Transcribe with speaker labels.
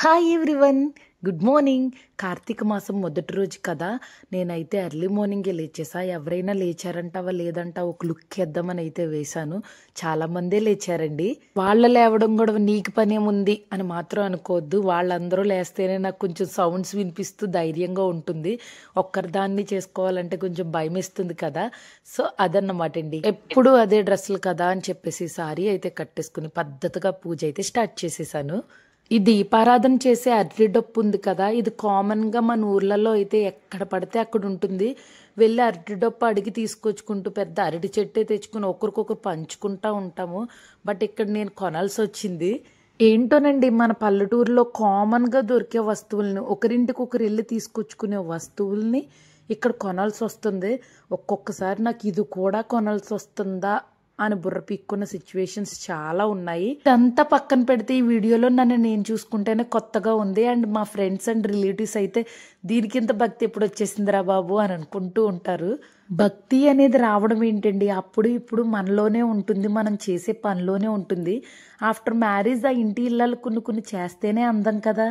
Speaker 1: Hi everyone, good morning. Karthika మాసం మొదటి రోజు కదా, నేనైతే ఎర్లీ మార్నింగే లేచేసా. ఎవరైనా లేచారంటావా లేదంటా ఒక లుక్ వేద్దామని అయితే వేశాను. చాలా మందే లేచారండి. వాళ్ళ లేవడం కూడా నీకు పనేముంది అని మాత్రం అనుకోవద్దు. వాళ్ళందరూ లేస్తేనే నాకు కొంచెం సౌండ్స్ వినిపిస్తూ ధైర్యంగా ఉంటుంది. ఒక్కరిదాన్ని చేసుకోవాలంటే కొంచెం భయం వేస్తుంది కదా. సో అదన్నమాట అండి. ఎప్పుడు అదే డ్రెస్సులు కదా అని చెప్పేసి సారీ అయితే కట్టేసుకుని పద్ధతిగా పూజ అయితే స్టార్ట్ చేసేసాను. ఈ దీపారాధన చేసే అరటి డప్పు ఉంది కదా, ఇది కామన్గా మన ఊర్లలో అయితే ఎక్కడ పడితే అక్కడ ఉంటుంది. వెళ్ళి అరటి డప్పు అడిగి తీసుకొచ్చుకుంటూ పెద్ద అరటి చెట్టే తెచ్చుకుని ఒకరికొకరు పంచుకుంటూ ఉంటాము. బట్ ఇక్కడ నేను కొనాల్సి వచ్చింది. ఏంటోనండి, మన పల్లెటూరులో కామన్గా దొరికే వస్తువుల్ని, ఒకరింటికి ఒకరు వెళ్ళి తీసుకొచ్చుకునే వస్తువుల్ని ఇక్కడ కొనాల్సి వస్తుంది. ఒక్కొక్కసారి నాకు ఇది కూడా కొనాల్సి వస్తుందా అని బుర్ర పీక్కున్న సిచ్యువేషన్స్ చాలా ఉన్నాయి. ఇదంతా పక్కన పెడితే ఈ వీడియోలో నన్ను నేను చూసుకుంటేనే కొత్తగా ఉంది. అండ్ మా ఫ్రెండ్స్ అండ్ రిలేటివ్స్ అయితే దీనికింత భక్తి ఎప్పుడు వచ్చేసిందిరా బాబు అని అనుకుంటూ ఉంటారు. భక్తి అనేది రావడం ఏంటండి, అప్పుడు ఇప్పుడు మనలోనే ఉంటుంది, మనం చేసే పనిలోనే ఉంటుంది. ఆఫ్టర్ మ్యారేజ్ ఆ ఇంటి ఇళ్ళలు కొన్ని చేస్తేనే అందం కదా.